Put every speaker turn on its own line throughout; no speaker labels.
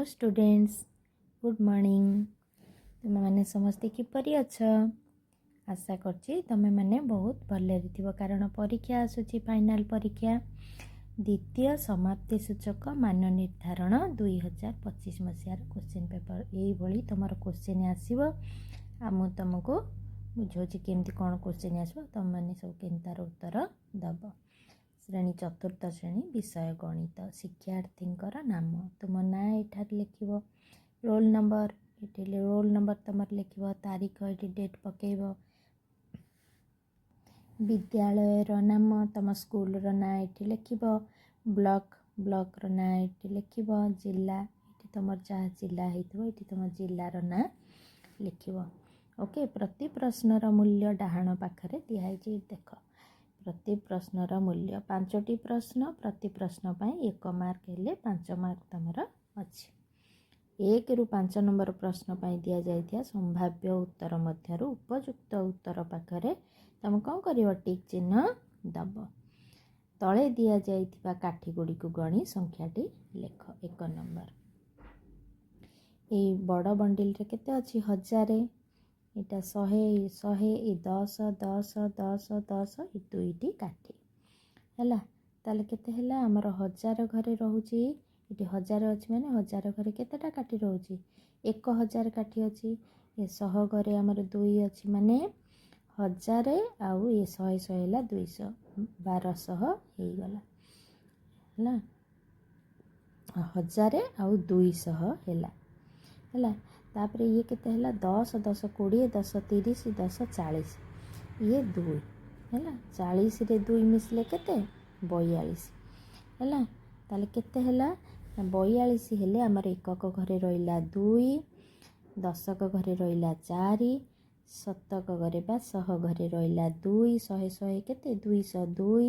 Hello students, good morning. तुम मैंने समस्ते किपरि अछ? आशा करछि तुम मैंने बहुत भले थिबो कारण परीक्षा आसुची फाइनल परीक्षा द्वितीय समाप्ति सूचक मान निर्धारण 2025 मसीहार क्वेश्चन पेपर यही भली तुम क्वेश्चन आसो आम तुमको बुझाऊँ केमती कौन क्वेश्चन आसो तुम मैंने सब केमतार उत्तर दब। श्रेणी चतुर्थ श्रेणी विषय गणित शिक्षार्थी नाम तुम ना एठार लिख रोल नंबर ये रोल नंबर तुम लिख तारीख ये डेट पकेब विद्यालय नाम तुम स्कूल ना ये लिख ब्लॉक ब्लॉक ना ये लिख जिला ये तुम जहाँ जिला हो तुम जिलार ना लिख। ओके, प्रति प्रश्नर मूल्य डाहाण पाखरे दिखाई देख प्रति प्रश्नर मूल्य 5टी प्रश्न प्रति प्रश्न पर 1 मार्क हेले 5 मार्क तुमर अच्छी 1 ରୁ 5 नंबर प्रश्न पर दि जाइए संभाव्य उत्तर मध्य उपयुक्त उत्तर पाखरे तुम कौन कर टिक चिन्ह दब तले दि जाइथिबा काठी गुड़ी को गणी संख्याटी लेख 1 नंबर ये बड़ बंडिल रे केते अछि 1000 इटा 100 10 10 10 10 दुईटी काठी है ताले केते हैला हमर 1000 घरे रहूची इटी 1000 अछि माने 1000 घरे केतेटा काठी रहूची 1000 काठी अछि ये 100 घरे हमर 2 अछि माने 1000 आउ ये 100 100 हैला 200 1200 हे गला हैला 1000 आउ 200 हैला तापर ये केते हैला 10 10 20 10 30 10 40 ये 2 हैला 40 रे 2 मिसले केते 42 हैला ताले केते हैला 42 हेले हमर एकक घरे रहिला 2 दशक घरे रहिला 4 शतक घरे बा 100 घरे रहिला 2 100 100 केते 202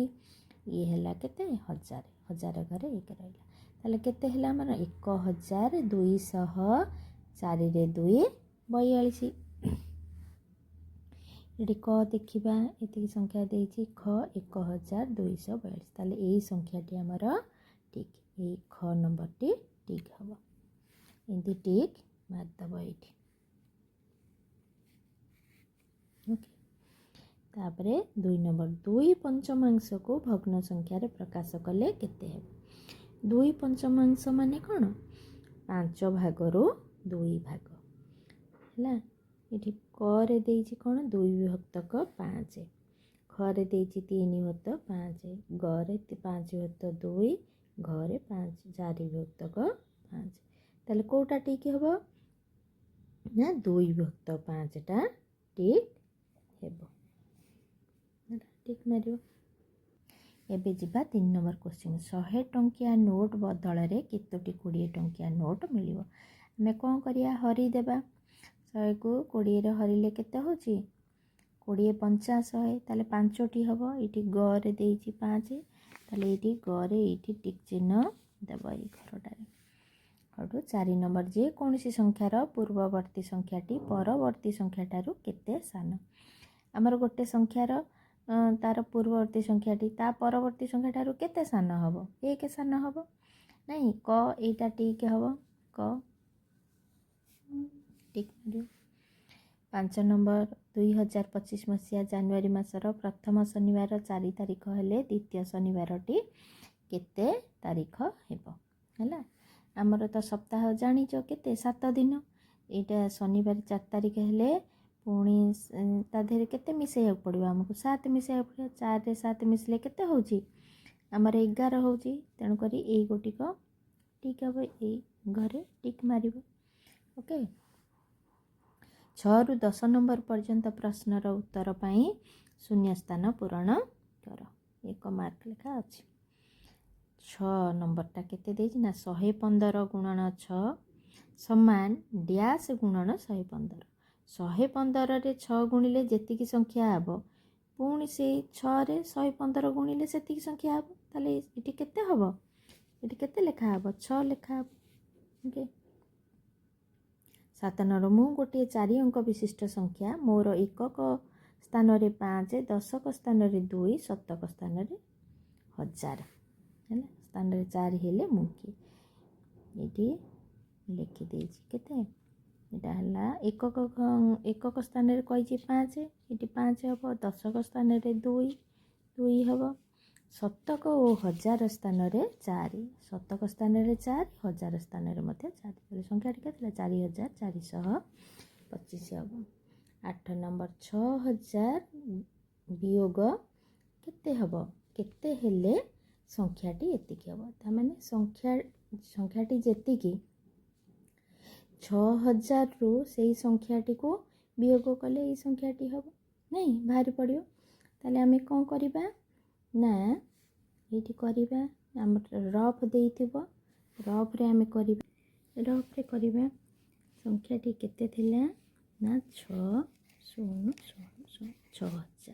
ये हैला केते 1000 1000 घरे एक रहिला ताले केते हैला हमर 1200 4 रे 2 42 ये क देखा ये संख्या देती ख 1242 ताले यही संख्याटी आमर ठीक ये ख नंबर टी ठीक हम एमती ठीक मारदब ये ओके। तापरे 2 नंबर 2 पंचमांश को भग्न संख्यार प्रकाश कले केते हेबो 2 पंचमांश माने कौन 5 भागरू 2 भाग है ये करे देइछि कौन 2 विभक्तक 5 खरे देइछि 3 विभक्त 5 गरे 5 विभक्त 2 घरे 5 4 विभक्तक 5 ताले कोटा ठीक हेबो ना 2 विभक्त 5 टा ठीक हेबो ठीक मारियो। एबे जिबा 3 नंबर क्वेश्चन 100 टंकिया नोट बदल रे केतोटी 20 टंकिया नोट मिलिबो हमें कौन करिया हरी देबा 100 को 20 रे हरिले केते होची 20 50 ताले 5टी हबो इटी ग रे देइची 5 ताले इटी ग रे इटी टिक चिन्ह देबो ई घरटारे हडू 4 नंबर जे कोनसी संख्यार पूर्ववर्ती संख्याटी परवर्ती संख्याटारु केते सान हमर गोटे संख्यार तार पूर्ववर्ती संख्याटी ता परवर्ती संख्याटारु केते सान हबो 1 सान हबो नहीं क एटा ठीक हबो क ठीक 5 नंबर 2025 मसीहा जनवरी मासर प्रथम शनिवार 4 तारीख हेले द्वितीय शनिवार टी केते तारीख हेबो हैला हमर तो सप्ताह जानिचो केते 7 दिन एटा शनिवार 4 तारीख हेले पुणी ता देहरे केते मिसेय पड़िबो हमको 7 मिसेय पड़िबो 4 रे 7 मिसले केते होची हमर 11 होची तेनु करी एई गोटी को ठीक हबो एई घरे टिक मारिबो ओके। 6 ରୁ 10 नंबर पर्यंत प्रश्नर उत्तर पाई शून्य स्थान पूरण कर 1 मार्क लेखा अछि 6 नंबरटा केते देछि ना 115 गुणन 6 समान डैश गुणन 115 115 रे 6 गुणिले जेतिकी संख्या हबो पुणी से 6 रे 115 गुणिले सेतिकी संख्या हबो ताले इटी केते हबो इटी केते लेखा हबो 6 लेखा हबो ओके। 7 नंबर मु गोटे 4 अंक विशिष्ट संख्या मोर एकक स्थान रे 5 दशक स्थान रे 2 शतक स्थान रे 1000 है स्थान रे 4 हेले मुकी ये लिखिदेछि केते एटा हला एकक स्थान रे कहिछि 5 एटी 5 हबो दशक स्थान रे 2 हबो शतक और हजार स्थान रे 4 शतक स्थान रे 4 हजार स्थान रे मते 4 ताले संख्या केते 4425 हबो 8 नंबर 6000 वियोग केते हबो केते हेले संख्याटी एतिकी हबो ता माने संख्याटी जेतिकी 6000 रु सेही संख्याटी को वियोग कले ए संख्याटी हबो नहीं बाहरी पड़ियो ताले आमे कोन करिबा ना एठी करिबा हम रफ देइथिबो रफ रे आमे करिबा रफ रे करिबा संख्याटी केते थिला ना 6000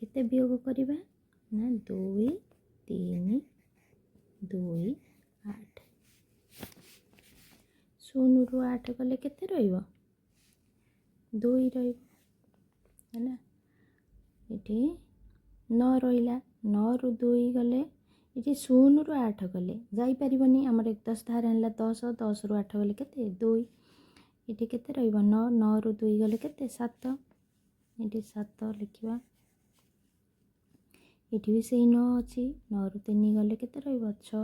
केते वियोग करिबा ना 2 3 2 8 शून्य रु 8 गले केते रहिबो 2 रहिबो हैना एठी 9 रहिला 9 रु 2 गले एठी 0 रु 8 गले जाई परिबनी हमर एक 10 धार हला 10 10 रु 8 गले केते 2 एठी केते रहिबो 9 9 रु 2 गले केते 7 एठी 7 लिखिबा एठी भी सेही 9 अछि 9 रु 3 गले केते रहिबो 6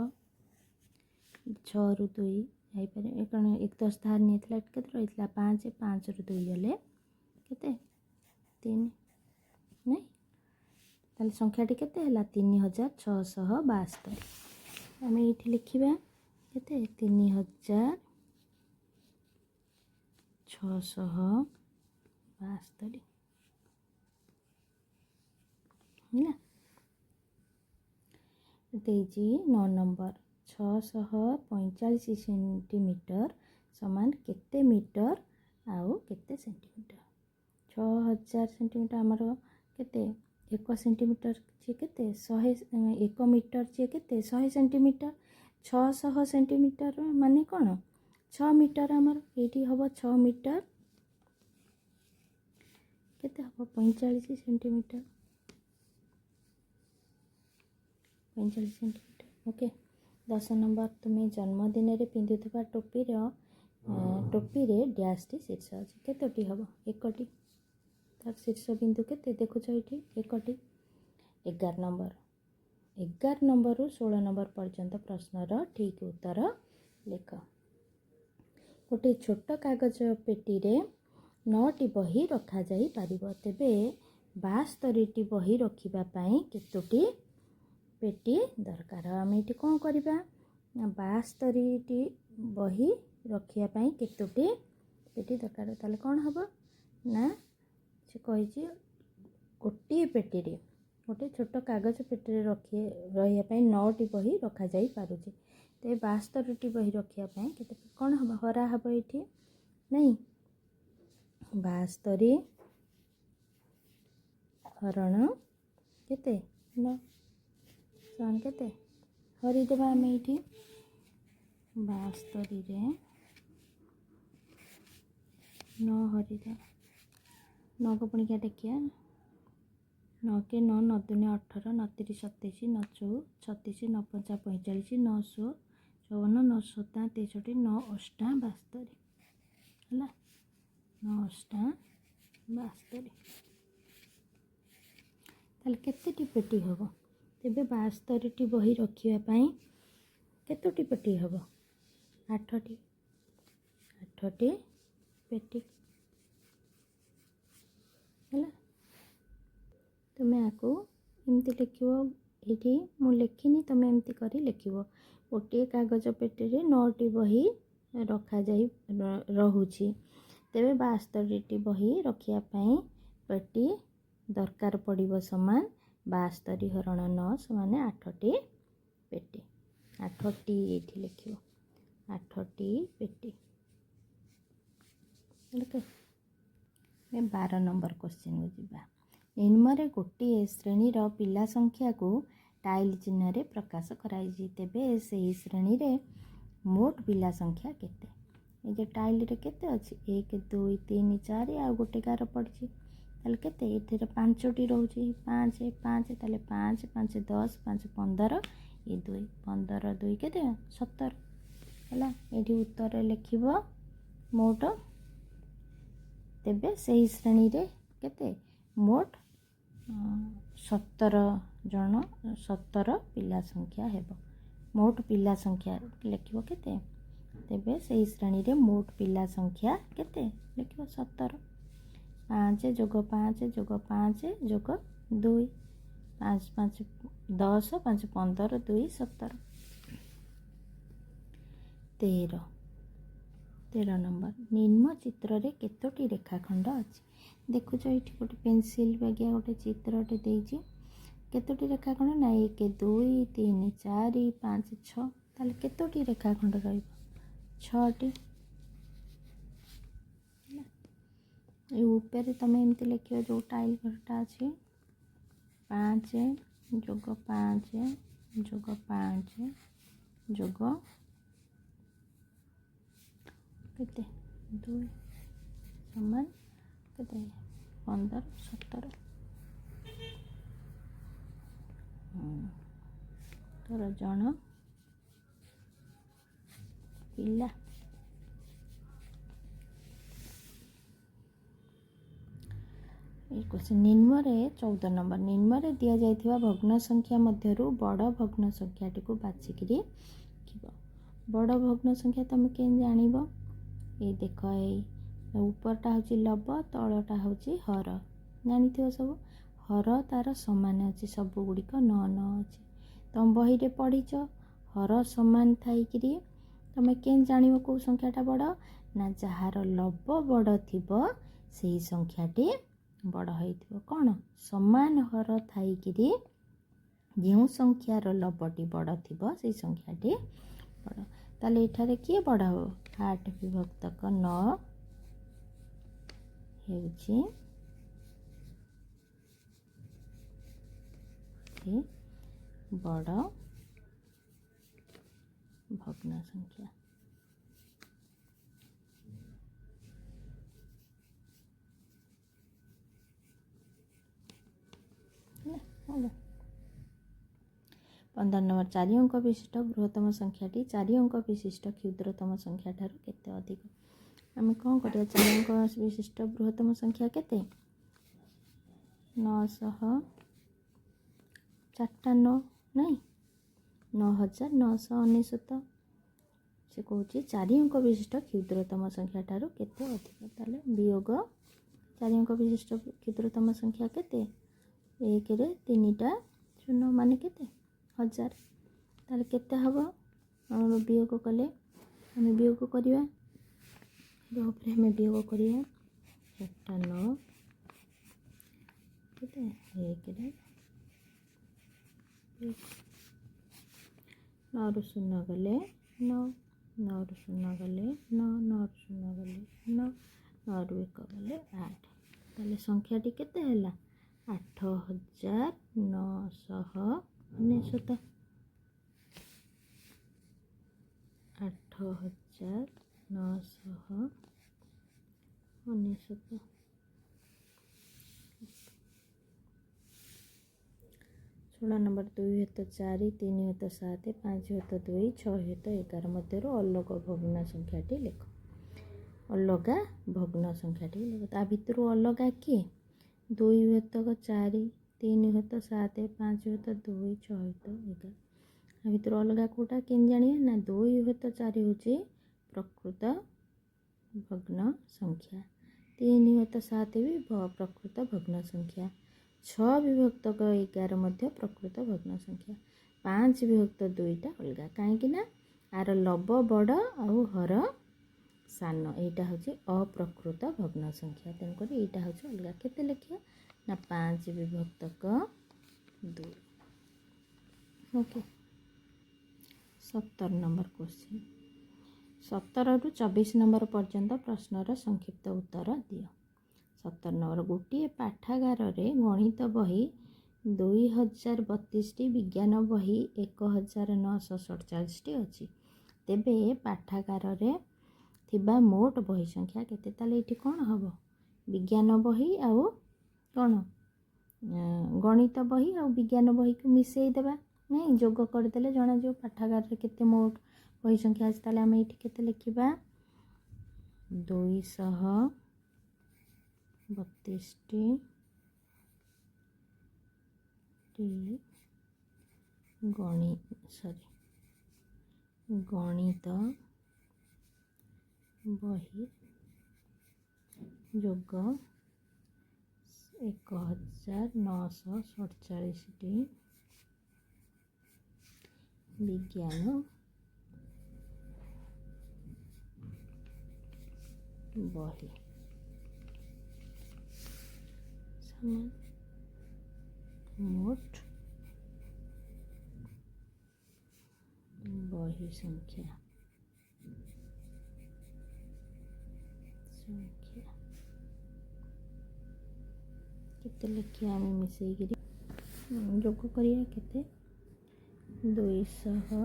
6 रु 2 जाई पारे एकण एक 10 धार नेथला केते रहितला 5 5 रु 2 गले केते 3 नहीं ताले संख्याटी केते हला 3672 आमे एठी लिखिबा केते 3672 हैना देजी 9 नंबर 645 सेंटीमीटर समान केते मीटर आउ केते सेंटीमीटर 6000 सेंटीमीटर हमर केते 1 सेंटीमीटर जे केते 100 1 मीटर जे केते 100 सेंटीमीटर 600 सेंटीमीटर माने कोन 6 मीटर हमर एठी हबो 6 मीटर केते हबो 45 सेंटीमीटर 45 सेंटीमीटर ओके 10 नंबर तुम्हें जन्मदिन रे पिंधुथबा टोपी रे डैश टी शीर्ष अछि केतोटी हबो एकटी तार शीर्ष बिंदु केते देखुछ एठी एकटी 11 नंबर रु 16 नंबर पर्यंत प्रश्नर ठीक उत्तर लेख गोटे छोट कागज पेटी रे 9टी बही रखा जाई पारिबो तेबे 72 टी बही रखिबा पई केतोटी पेटी दरकार आम ये कौन करवा 72 टी बही रखिया पाई केतोटी पेटी दरकार ताले कौन हम ना से कही गोटे पेटी रे गोटे छोट कागज पेटी रे रखिए रहिया पाई 9टी बही रखा जाई पारुचे ते 72 टी बही रखिया पाई केते कौन हम हरा हम ये नहीं 72 हरण केते 9 सन केते हरिदेवा आम ये 72 रे 9 हरिदे 9 को पुणी क्या देखिए 9 के 9 9 दूने 18 9 3 27 9 36 9 5 45 9 54 9 7 63 9 8 72 है 9 8 72 ताले केतेटी पेटी हम तेबे 72 टी बही रखिया पाई केतोटी पेटी हम 8टी पेटी है तुम्हें आको एमती लिख ये मु लिखिनी तुम्हें एमती कर लिख गोटे कागज पेटी रे 9टी बही रखा जाई रहुची तेबे 72 टी बही रखिया पाई पेटी दरकार पड़िबो समान 72 हरण 9 समान 8टी पेटी 8टी ये लिख 8टी पेटी ओके 12 नंबर क्वेश्चन को जीवा निम्न गोटे श्रेणी पिला संख्या को टाइल चिन्ह रे प्रकाश कराई तेबे सही श्रेणी रे मोट पिला संख्या केते ए जे टाइल रे केते अछि 1 2 3 4 आ गोटे गार पड़छि ताले केते एथिरे 5टी रहउछि 5 5 ताले 5 5 10 5 15 ये 2 15 2 केते 17 ହେଲା। ଏଠି ଉତ୍ତର ଲେଖିବ ମୋଟ, ତେବେ ସେହି ଶ୍ରେଣୀରେ କେତେ ମୋଟ 17 ପିଲା ସଂଖ୍ୟା ହେବ। ମୋଟ ପିଲା ସଂଖ୍ୟା ଲେଖିବ କେତେ, ତେବେ ସେହି ଶ୍ରେଣୀରେ ମୋଟ ପିଲା ସଂଖ୍ୟା କେତେ ଲେଖିବ 17। 5 + 5 + 5 + 2, 5 5 10, 5 15, 2 17। 13 ନମ୍ବର, ନିମ୍ନ ଚିତ୍ରରେ କେତୋଟି ରେଖାଖଣ୍ଡ ଅଛି? ଦେଖୁଛ ଏଇଠି ଗୋଟେ ପେନସିଲ ବାଗିଆ ଗୋଟେ ଚିତ୍ରଟେ ଦେଇଛି। କେତୋଟି ରେଖାଖଣ୍ଡ ନା 1 2 3 4 5 6। ତାହେଲେ କେତୋଟି ରେଖାଖଣ୍ଡ ରହିବ? 6ଟି। ଏଇ ଉପରେ ତମେ ଏମିତି ଲେଖିବ, ଯେଉଁ ଟାଇଲ୍ ଘରଟା ଅଛି 5 + 5 + 5 ଯୋଗ କେତେ 2 ସମାନ କେତେ 15 17। ତୋର ଜଣ ପିଲା। ନିମ୍ନରେ 14 ନମ୍ବର, ନିମ୍ନରେ ଦିଆଯାଇଥିବା ଭଗ୍ନ ସଂଖ୍ୟା ମଧ୍ୟରୁ ବଡ଼ ଭଗ୍ନ ସଂଖ୍ୟାଟିକୁ ବାଛିକିରି ଲେଖିବ। ବଡ଼ ଭଗ୍ନ ସଂଖ୍ୟା ତମେ କେମିତି ଜାଣିବ? ଏଇ ଦେଖ, ଏଇ ଉପରଟା ହେଉଛି ଲବ, ତଳଟା ହେଉଛି ହର। ଜାଣିଥିବ ସବୁ। ହର ତାର ସମାନ ଅଛି, ସବୁ ଗୁଡ଼ିକ 9 9 ଅଛି। ତମ ବହିରେ ପଢ଼ିଛ ହର ସମାନ ଥାଇକିରି ତମେ କେମିତି ଜାଣିବ କେଉଁ ସଂଖ୍ୟାଟା ବଡ଼? ନା ଯାହାର ଲବ ବଡ଼ ଥିବ ସେଇ ସଂଖ୍ୟାଟି ବଡ଼ ହେଇଥିବ। କ'ଣ ସମାନ ହର ଥାଇକିରି ଯେଉଁ ସଂଖ୍ୟାର ଲବଟି ବଡ଼ ଥିବ ସେଇ ସଂଖ୍ୟାଟି ବଡ଼। ତାହେଲେ ଏଠାରେ କିଏ ବଡ଼ ହେବ? 8 ବିଭକ୍ତକ 9 ହେଉଛି ବଡ଼ ଭଗ୍ନ ସଂଖ୍ୟା। ହେଲା। 15 ନମ୍ବର, 4 ଅଙ୍କ ବିଶିଷ୍ଟ ବୃହତ୍ତମ ସଂଖ୍ୟାଟି 4 ଅଙ୍କ ବିଶିଷ୍ଟ କ୍ଷୁଦ୍ରତମ ସଂଖ୍ୟା ଠାରୁ କେତେ ଅଧିକ? ଆମେ କ'ଣ କରିବା? 4 ଅଙ୍କ ବିଶିଷ୍ଟ ବୃହତ୍ତମ ସଂଖ୍ୟା କେତେ? 900, 4ଟା 9 ନାହିଁ, 9999। ସେ କହୁଛି 4 ଅଙ୍କ ବିଶିଷ୍ଟ କ୍ଷୁଦ୍ରତମ ସଂଖ୍ୟା ଠାରୁ କେତେ ଅଧିକ? ତାହେଲେ ବିୟୋଗ 4 ଅଙ୍କ ବିଶିଷ୍ଟ କ୍ଷୁଦ୍ରତମ ସଂଖ୍ୟା କେତେ? 1ରେ 3ଟା 0 ମାନେ କେତେ? 1000। ତାହେଲେ କେତେ ହେବ? ଆମର ବିୟୋଗ କଲେ ଆମେ ବିୟୋଗ କରିବା, ଉପରେ ଆମେ ବିୟୋଗ କରିବା 4ଟା 9 କେତେ? 1ରେ 9ରୁ 0 ଗଲେ 9, 9ରୁ 0 ଗଲେ 9, 9ରୁ 0 ଗଲେ 9, 9ରୁ 1 ଗଲେ 8। ତାହେଲେ ସଂଖ୍ୟାଟି କେତେ ହେଲା? 8999। 8999। 16 ନମ୍ବର, 2 × 4, 3 × 7, 5 × 2, 6 × 11 ମଧ୍ୟରୁ ଅଲଗା ଭଗ୍ନ ସଂଖ୍ୟାଟି ଲେଖ। ଅଲଗା ଭଗ୍ନ ସଂଖ୍ୟାଟି ଲେଖ। ତା ଭିତରୁ ଅଲଗା କିଏ? 2 × 4, 3 × 7, 5 × 2, 6 × 11। ତା ଭିତରୁ ଅଲଗା କେଉଁଟା କେମିତି ଜାଣିବା? ନା 2 × 4 ହେଉଛି ପ୍ରକୃତ ଭଗ୍ନ ସଂଖ୍ୟା। 3 × 7 ବି ପ୍ରକୃତ ଭଗ୍ନ ସଂଖ୍ୟା। 6 ବିଭକ୍ତକ 11 ମଧ୍ୟ ପ୍ରକୃତ ଭଗ୍ନ ସଂଖ୍ୟା। 5 ବିଭକ୍ତ 2ଟା ଅଲଗା। କାହିଁକି ନା ଆର ଲବ ବଡ଼ ଆଉ ହର ସାନ। ଏଇଟା ହେଉଛି ଅପ୍ରକୃତ ଭଗ୍ନ ସଂଖ୍ୟା। ତେଣୁକରି ଏଇଟା ହେଉଛି ଅଲଗା। କେତେ ଲେଖିବା? ନା 5 ବିଭକ୍ତକ 2। ଓକେ। 17 number question. 17ରୁ 24 ନମ୍ବର ପର୍ଯ୍ୟନ୍ତ ପ୍ରଶ୍ନର ସଂକ୍ଷିପ୍ତ ଉତ୍ତର ଦିଅ। 17 ନମ୍ବର, ଗୋଟିଏ ପାଠାଗାରରେ ଗଣିତ ବହି 2032ଟି, ବିଜ୍ଞାନ ବହି 1947ଟି ଅଛି। ତେବେ ପାଠାଗାରରେ ଥିବା ମୋଟ ବହି ସଂଖ୍ୟା କେତେ? ତାହେଲେ ଏଇଠି କ'ଣ ହେବ? ବିଜ୍ଞାନ ବହି ଆଉ କ'ଣ ଗଣିତ ବହି ଆଉ ବିଜ୍ଞାନ ବହିକୁ ମିଶାଇ ଦେବା। ନାଇଁ, ଯୋଗ କରିଦେଲେ ଜଣାଯିବ ପାଠାଗାରରେ କେତେ ମୋଟ बही संख्या आज ताले आम ये केते लिखिबा 232 टी गणित बही जोग 1947 विज्ञान बही समान मोट बही संख्या केते लिखिया आम मिसेकरी जोग करिया केते 232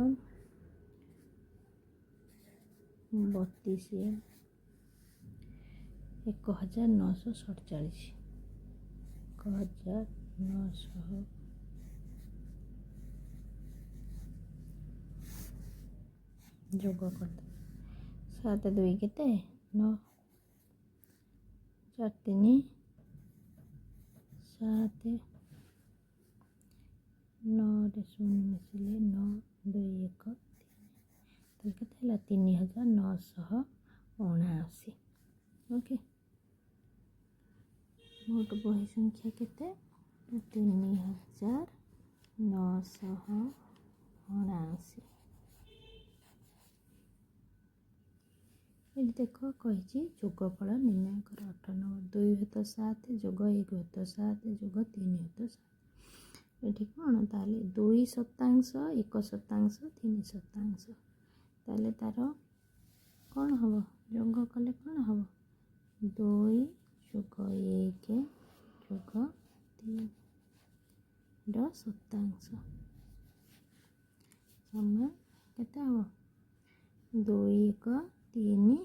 1947 1900 जोग कर 7 2 केते 9 4 3 7 9 रे 0 मिसिले 9 2 1 3 केते 3979 ओके मोट बही संख्या केते 3979 ये देख कही जोगफल निर्णय कर 8 नंबर 2 हत 7 जोग 1 हत 7 जोग 3 हत 7 ये कौन ताले 2 शतांश 1 शतांश 3 शतांश ताले तार कौन हम जोग कले कौन हम 2 जोग 1 जोग 3 शतांश समान केते हम 2 1 3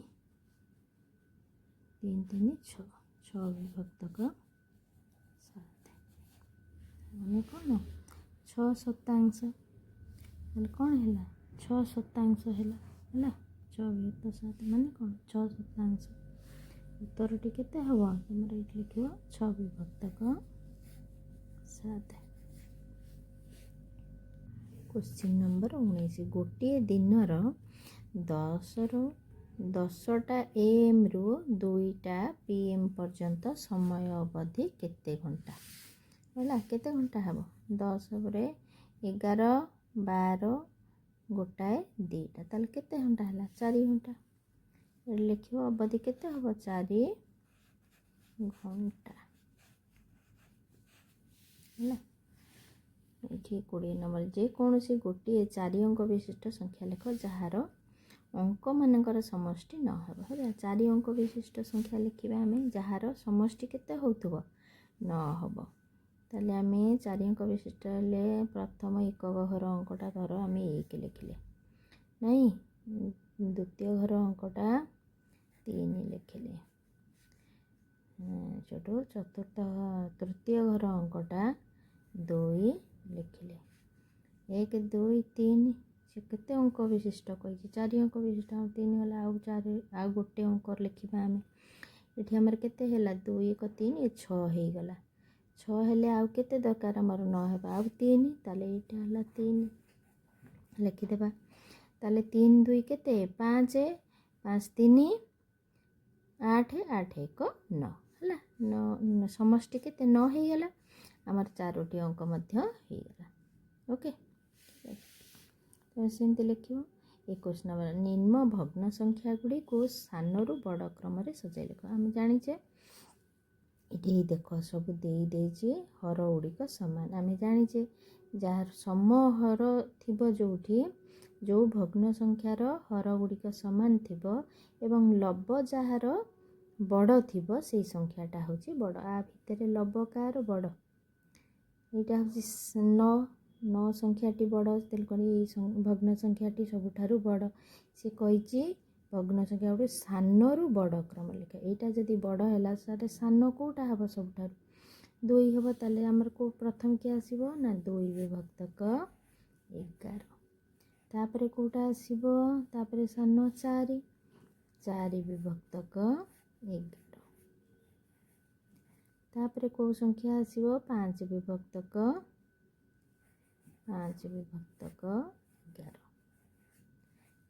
3 3 6 6 विभक्तक 7 मैंने कौन 6 शतांश कौन है 6 शतांश है 6 विभक्त 7 माने कौन 6 शतांश उत्तर टी केते हम तुम ये लिख 6 विभक्तक 7 क्वेश्चन नंबर 19 गोटे दिनर 10टा AM रु 2टा PM पर्यंत समय अवधि केते घंटा है केते घंटा हम 10 रे 11 12 गोटाए 2टा ताल केते घंटा है 4 घंटा लिख अवधि केते हम 4 घंटा है 20 नंबर जेकोसी गोटे 4 अंक विशिष्ट संख्या लिख जार अंक मानकर समष्टि न हो 4 अंक विशिष्ट संख्या लिखा आम जार समष्टि केते होथबो न हो ताले आम 4 अंक विशिष्ट हेले प्रथम एक घर अंकटा धर आम 1 लिखिले नहीं द्वितीय घर अंकटा 3 लिखिले छोटो चतुर्थ तृतीय घर अंकटा 2 लिखिले 1 2 3 से केते अंक विशिष्ट कही 4 अंक विशिष्ट 3 गला आउ 4 आउ गोटे अंक लिखा आम ये आमर केते हैला 2 1 3 ये 6 हो गला 6 हेले आउ केते दरकार आमर न हेबा आउ 3 ताले एटा हला 3 लिखिदेबा ताले 3 2 केते 5 5 3 8 8 1 9 हला 9 समष्टि केते 9 हो गला आमर 4टी अंक मध्य हो गला ओके तो सेमती लिख 21 नंबर निम्न भग्न संख्या गुड़ी को सान रु बड़ क्रम सजाई लिख आम जाचे ये देख सब दे हर गुड़िक सामान आम जाचे जार सम हर थी जो भग्न संख्यार हर गुड़िक सामान थी एवं लब जार बड़ थी से संख्याटा हूँ बड़ आ भितर लब कार बड़ यहाँ हूँ 9 संख्याटी बड़ तेलुकरी भग्न संख्याटी सबुठारु बड़ से कही भग्न संख्या गोटे सान रु बड़ क्रम लिख यहाँ जदि बड़ है सान कौटा हम सबुठारु 2 हम ताले आमर को प्रथम किए आसो ना 2 विभक्तक 11 तापरे कोटा आसीबो तापरे सानो 4 4 विभक्तक 11 तापरे को संख्या आसीबो 5 विभक्तक 11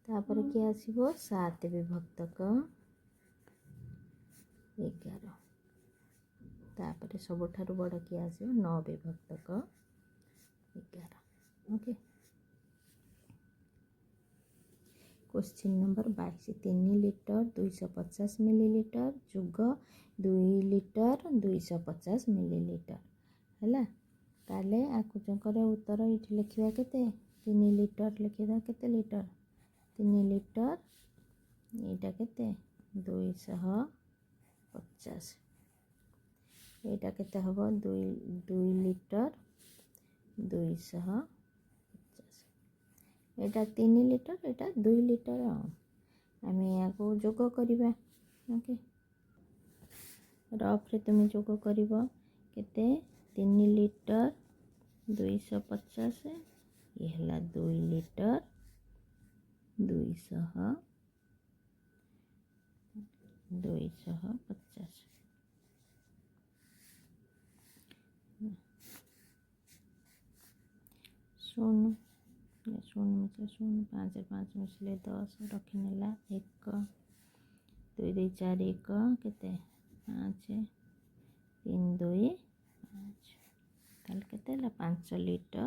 तापरे के आसीबो 7 विभक्तक 11 तापरे सबठारु बड़ के आसीबो 9 विभक्तक 11 okay. Question number 22 3 litre 250 millilitre जुग 2 लिटर 250 मिलीलीटर है ताले आकुचकर उत्तर ये लिखा केते 3 लिटर लिखा केते लिटर 3 लिटर यहाँ केते 250 यहाँ केते हबो 2 लिटर 250 एटा 3 लिटर एटा 2 लिटर आम या जोग करवा ओके रफ रे तुम जोग कर केते 3 लिटर 250 ये है 2 लिटर 250 शून्य शून्य मतलब शून्य 5 5 मिसले 10 रखिनेला 1 2 2 4 1 केते 5 3 2 5 ताल केते 5 लिटर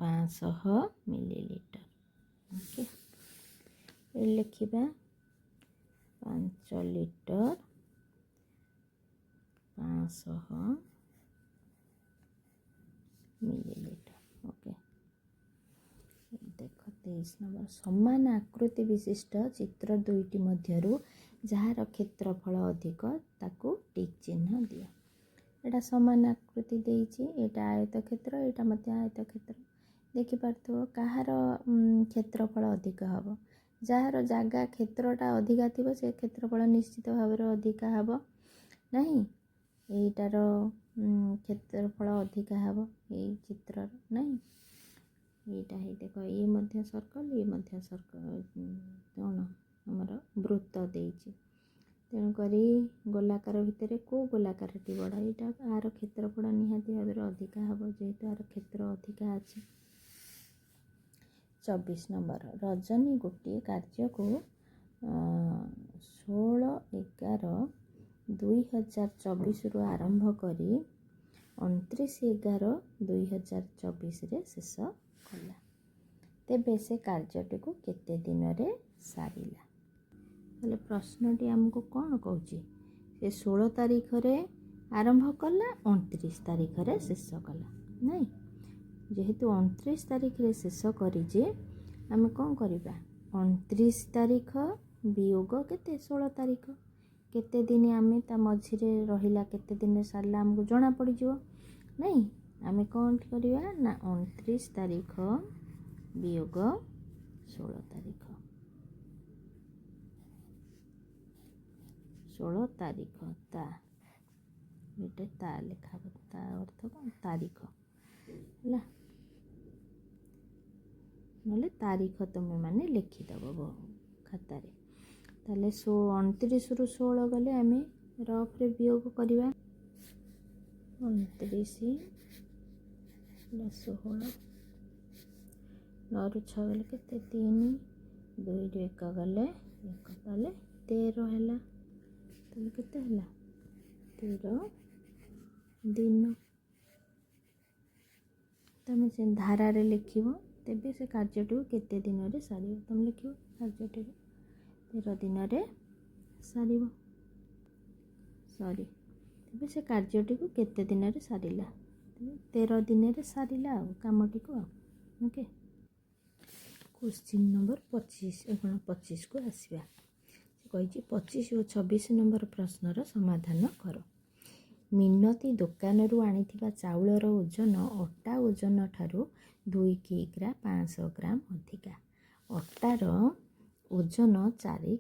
500 मिलीलीटर ओके ये लिखिबा 5 लिटर 500 मिलीलीटर ओके। देख 23 नंबर समान आकृति विशिष्ट चित्र दुईटी मध्यरु जार क्षेत्रफल अधिक ताकू टिक चिन्ह दियो एटा समान आकृति देइछि एटा आयत क्षेत्र एटा मध्य आयत क्षेत्र देखि पारथो कहार क्षेत्रफल अधिक हबो जार जागा क्षेत्रटा अधिका थिबो से क्षेत्रफल निश्चित भाव अधिका हबो नहीं एटार क्षेत्रफल अधिका हबो ए चित्र नहीं एटा हे देखो ये मध्य सर्कल ये मध्य सर्कल कौन हमर वृत्त देइछि तेणु करी गोलाकार भितर को गोलाकार टी बड़ यहाँ आर क्षेत्रफल निहाती भाव अधिका हम जेहेतु आर क्षेत्र अधिका अच्छे। 24 नंबर रजनी गोटे कार्य को 16/11/2024 रु आरंभ करी 29/11/2024 रे शेष कला तेबे से कार्यटी को केते दिन रे सारिला हेले प्रश्नटी आमको कौन कहूँ से 16 तारीख रे आरंभ कला 29 तारीख रे शेष कला नहीं जेहेतु 29 तारीख रे शेष करिजे आम कौन करवा 29 तारीख वियोग केते 16 तारीख केते दिन आम ता मझिरे रहिला केते दिन सारला आमको जना पड़ जिवो नहीं आम कौन करवा ना 29 तारीख वियोग 16 तारीख 16 तारीख ता ये ता लिखा ता अर्थ कौन तारीख है ना तारीख तुम्हें माने लिखिदेव खातार ताले 29 रु 16 गले आम रफ रे वियोग करवा 29 16 9 रु 6 गले केते 3 2 रु 1 गले 1 ताले 13 है ताले केते है 13 दिन तुम से धारा रे लिखिबो तेबे से कार्यटी केते दिन रे सारिबो तुम लिखिबो कार्यटी 13 दिन रे सारिबो सॉरी तेबे से कार्यटी को केते दिन रे सारिला 13 दिन रे सारिला कामटी को ओके। क्वेश्चन नंबर 25 25 को आसवा कही 25 और 26 नंबर प्रश्नर समाधान कर मिनती दुकान रु आनिथिबा चाउलर ओजन अटा ओजन ठारू 2 किग्रा 500 ग्राम अधिका अटार ओजन 4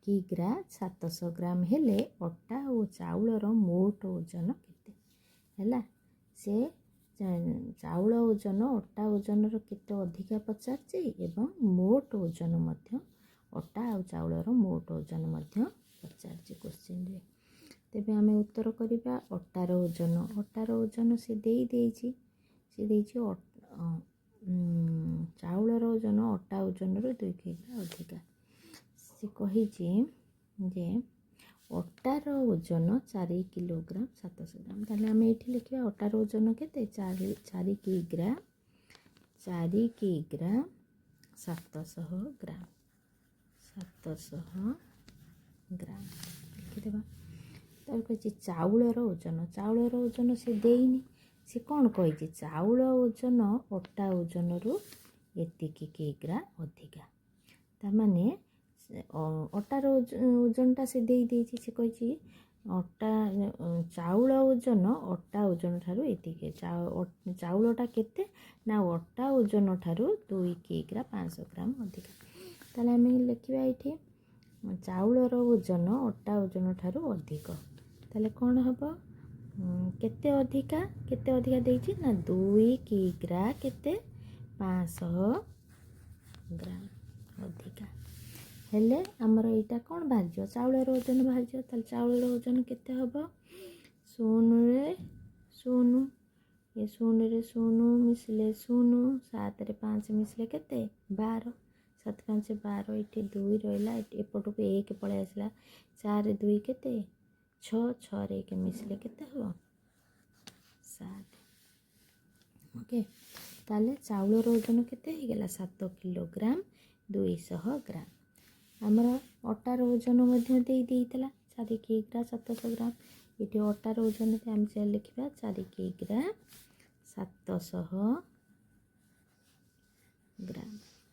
किग्रा 700 ग्राम हेले अटा और चाउलर मोट ओजन केते हैला से ଚାଉଳ ଓଜନ ଅଟା ଓଜନର କେତେ ଅଧିକା ପଚାରିଛି ଏବଂ ମୋଟ ଓଜନ ମଧ୍ୟ ଅଟା ଆଉ ଚାଉଳର ମୋଟ ଓଜନ ମଧ୍ୟ ପଚାରିଛି କୋଶ୍ଚିନ୍ରେ। ତେବେ ଆମେ ଉତ୍ତର କରିବା ଅଟାର ଓଜନ ସେ ଦେଇଛି ଚାଉଳର ଓଜନ ଅଟା ଓଜନରୁ 2 କିଗ୍ରା ଅଧିକା। ସେ କହିଛି ଯେ ଅଟାର ଓଜନ 4 କିଲୋଗ୍ରାମ 700 ଗ୍ରାମ। ତାହେଲେ ଆମେ ଏଇଠି ଲେଖିବା ଅଟାର ଓଜନ କେତେ 4 କିଗ୍ରା 700 ଗ୍ରାମ ଲେଖିଦେବା। ତାପରେ କହିଛି ଚାଉଳର ଓଜନ ସେ ଦେଇନି, ସେ କ'ଣ କହିଛି ଚାଉଳ ଓଜନ ଅଟା ଓଜନରୁ ଏତିକି କିଗ୍ରା ଅଧିକା। ତାମାନେ ଅଟାର ଓଜନଟା ସେ ଦେଇଛି, ସେ କହିଛି ଚାଉଳ ଓଜନ ଅଟା ଓଜନ ଠାରୁ ଏତିକି। ଚାଉଳଟା କେତେ ନା ଅଟା ଓଜନ ଠାରୁ 2 କିଗ୍ରା 500 ଗ୍ରାମ ଅଧିକା। ତାହେଲେ ଆମେ ଲେଖିବା ଏଇଠି ଚାଉଳର ଓଜନ ଅଟା ଓଜନ ଠାରୁ ଅଧିକ। ତାହେଲେ କ'ଣ ହେବ କେତେ ଅଧିକା ଦେଇଛି ନା 2 କିଗ୍ରା କେତେ 500 ଗ୍ରାମ ଅଧିକା। ହେଲେ ଆମର ଏଇଟା କ'ଣ ବାହାରିଯିବ ଚାଉଳର ଓଜନ ବାହାରିଯିବ। ତାହେଲେ ଚାଉଳର ଓଜନ କେତେ ହେବ 0ରେ 0 ମିଶିଲେ 0 7ରେ 5 ମିଶିଲେ କେତେ 12 7 5 12 ଏଠି 2 ରହିଲା, ଏପଟକୁ 1 ପଳେଇ ଆସିଲା 4 2 କେତେ 6 6ରେ 1 ମିଶିଲେ କେତେ ହେବ 7। ଓକେ, ତାହେଲେ ଚାଉଳର ଓଜନ କେତେ ହେଇଗଲା 7 କିଲୋଗ୍ରାମ 200 ଗ୍ରାମ। ଆମର ଅଟାର ଓଜନ ମଧ୍ୟ ଦେଇଥିଲା 4 କିଗ୍ରା 700 ଗ୍ରାମ। ଏଠି ଅଟାର ଓଜନରେ ଆମେ ଲେଖିବା 4 କିଗ୍ରା 700 ଗ୍ରାମ।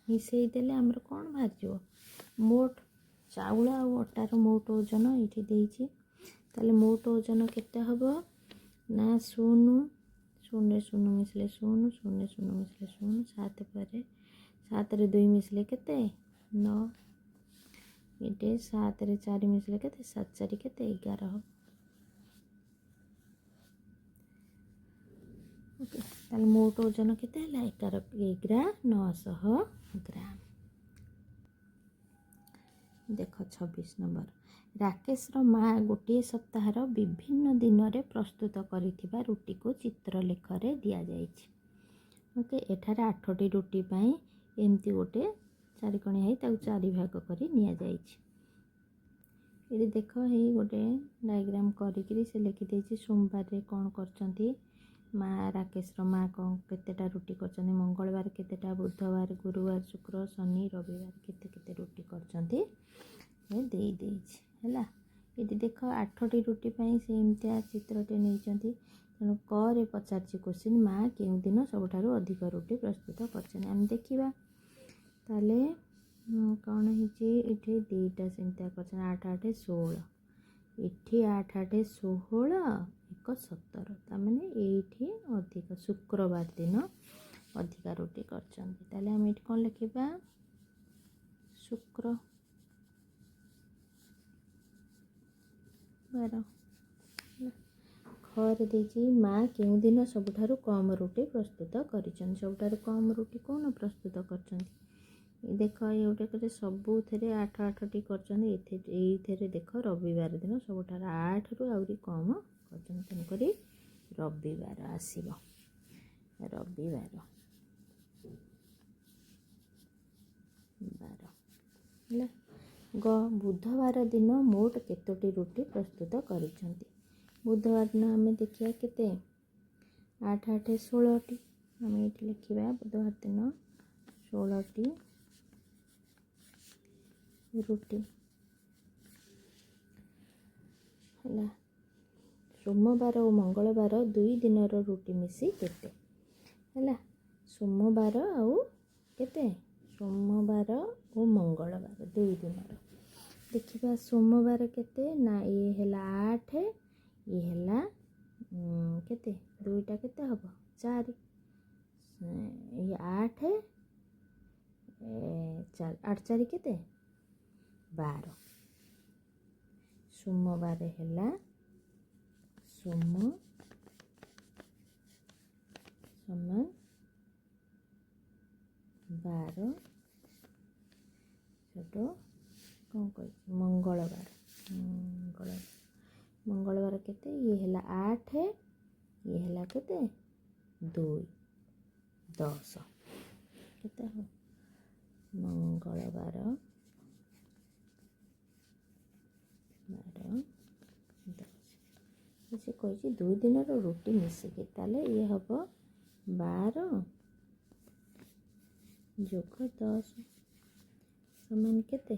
ମିଶାଇ ଦେଲେ ଆମର କ'ଣ ବାହାରିଯିବ ମୋଟ ଚାଉଳ ଆଉ ଅଟାର ମୋଟ ଓଜନ ଏଇଠି ଦେଇଛି। ତାହେଲେ ମୋଟ ଓଜନ କେତେ ହେବ ନା 0 0ରେ 0 ମିଶିଲେ 0 0ରେ 0 ମିଶିଲେ 0 7 ପରେ 7ରେ 2 ମିଶିଲେ କେତେ 9 ଏଠି 7ରେ 4 ମିଶିଲେ କେତେ 7 4 କେତେ 11 ହେବ। ଓକେ, ତାହେଲେ ମୋଟ ଓଜନ କେତେ ହେଲା 11 କିଗ୍ରା 900 ଗ୍ରାମ। ଦେଖ 26 ନମ୍ବର ରାକେଶର ମା ଗୋଟିଏ ସପ୍ତାହର ବିଭିନ୍ନ ଦିନରେ ପ୍ରସ୍ତୁତ କରିଥିବା ରୁଟିକୁ ଚିତ୍ରଲେଖରେ ଦିଆଯାଇଛି। ଓକେ, ଏଠାରେ 8ଟି ରୁଟି ପାଇଁ ଏମିତି ଗୋଟେ ଚାରିକଣିଆ ହେଇ ତାକୁ 4 ଭାଗ କରି ନିଆଯାଇଛି। ଏଠି ଦେଖ ହେଇ ଗୋଟେ ଡାଇଗ୍ରାମ କରିକିରି ସେ ଲେଖିଦେଇଛି ସୋମବାରରେ କ'ଣ କରିଛନ୍ତି ରାକେଶର ମା କ'ଣ କେତେଟା ରୁଟି କରିଛନ୍ତି, ମଙ୍ଗଳବାର କେତେଟା, ବୁଧବାର ଗୁରୁବାର ଶୁକ୍ର ଶନି ରବିବାର କେତେ ରୁଟି କରିଛନ୍ତି ଦେଇଛି ହେଲା। ଏଠି ଦେଖ 8ଟି ରୁଟି ପାଇଁ ସେ ଏମିତିଆ ଚିତ୍ରଟେ ନେଇଛନ୍ତି। ତେଣୁ କରେ ପଚାରିଛି କୋଶ୍ଚିନ୍ ମା କେଉଁ ଦିନ ସବୁଠାରୁ ଅଧିକ ରୁଟି ପ୍ରସ୍ତୁତ କରିଛନ୍ତି। ଆମେ ଦେଖିବା ତାହେଲେ କ'ଣ ହେଇଛି ଏଠି 2ଟା ସେମିତିଆ କରିଛନ୍ତି 8 8 16 ଏଠି 8 8 16 1 17 ତାମାନେ ଏଇଠି ଅଧିକ ଶୁକ୍ରବାର ଦିନ ଅଧିକା ରୁଟି କରିଛନ୍ତି। ତାହେଲେ ଆମେ ଏଠି କ'ଣ ଲେଖିବା ଶୁକ୍ରବାର। ଘରେ ଦେଇଛି ମା କେଉଁ ଦିନ ସବୁଠାରୁ କମ୍ ରୁଟି ପ୍ରସ୍ତୁତ କରିଛନ୍ତି। ସବୁଠାରୁ କମ୍ ରୁଟି କ'ଣ ପ୍ରସ୍ତୁତ କରିଛନ୍ତି ଦେଖ ଏ ଗୋଟେ କରି ସବୁଥିରେ 8 8ଟି କରିଛନ୍ତି। ଏଇଥିରେ ଦେଖ ରବିବାର ଦିନ ସବୁଠାରୁ 8ରୁ ଆହୁରି କମ୍ କରିଛନ୍ତି। ତେଣୁକରି ରବିବାର ଆସିବ ରବିବାର ହେଲା। ବୁଧବାର ଦିନ ମୋଟ କେତୋଟି ରୁଟି ପ୍ରସ୍ତୁତ କରିଛନ୍ତି। ବୁଧବାର ଦିନ ଆମେ ଦେଖିବା କେତେ 8 8 16ଟି। ଆମେ ଏଇଠି ଲେଖିବା ବୁଧବାର ଦିନ 16ଟି ରୁଟି ହେଲା। ସୋମବାର ଓ ମଙ୍ଗଳବାର 2 ଦିନର ରୁଟି ମିଶି କେତେ ହେଲା। ସୋମବାର ଆଉ କେତେ ସୋମବାର ଓ ମଙ୍ଗଳବାର 2 ଦିନର ଦେଖିବା। ସୋମବାର କେତେ ନା ଇଏ ହେଲା 8 ଇଏ ହେଲା କେତେ 2ଟା କେତେ ହେବ 4 ଇଏ 8 8 4 କେତେ 12। ସୋମବାର ହେଲା ସମାନ 12 ସେଠୁ କ'ଣ କହିଛି ମଙ୍ଗଳବାର ମଙ୍ଗଳବାର କେତେ ଇଏ ହେଲା 8 ଇଏ ହେଲା କେତେ 2 10 କେତେ ହେବ ମଙ୍ଗଳବାର 12 10 ସେ କହିଛି 2 ଦିନର ରୁଟି ମିଶିକି ତାହେଲେ ଇଏ ହେବ 12 ଯୋଗ 10 ସମାନ କେତେ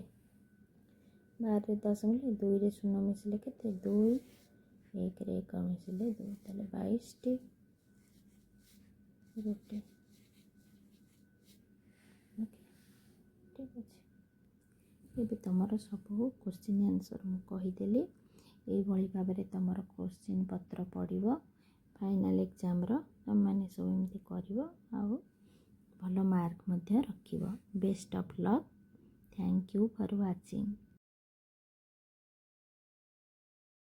12ରେ 10 ମିଳିଲେ 2ରେ 0 ମିଶିଲେ କେତେ 2 1ରେ 1 ମିଶିଲେ 2 ତାହେଲେ 22ଟି ରୁଟି। ଓକେ ଠିକ୍ ଅଛି ଏବେ ତୁମର ସବୁ କ୍ୱେଶ୍ଚିନ୍ ଆନ୍ସର୍ ମୁଁ କହିଦେଲି ଏଇଭଳି ଭାବରେ ତୁମର କ୍ୱେଶ୍ଚିନ୍ ପତ୍ର ପଡ଼ିବ ଫାଇନାଲ୍ ଏକ୍ଜାମ୍ର ତୁମମାନେ ସବୁ ଏମିତି କରିବ ଆଉ ଭଲ ମାର୍କ ମଧ୍ୟ ରଖିବ best of luck thank you for watching.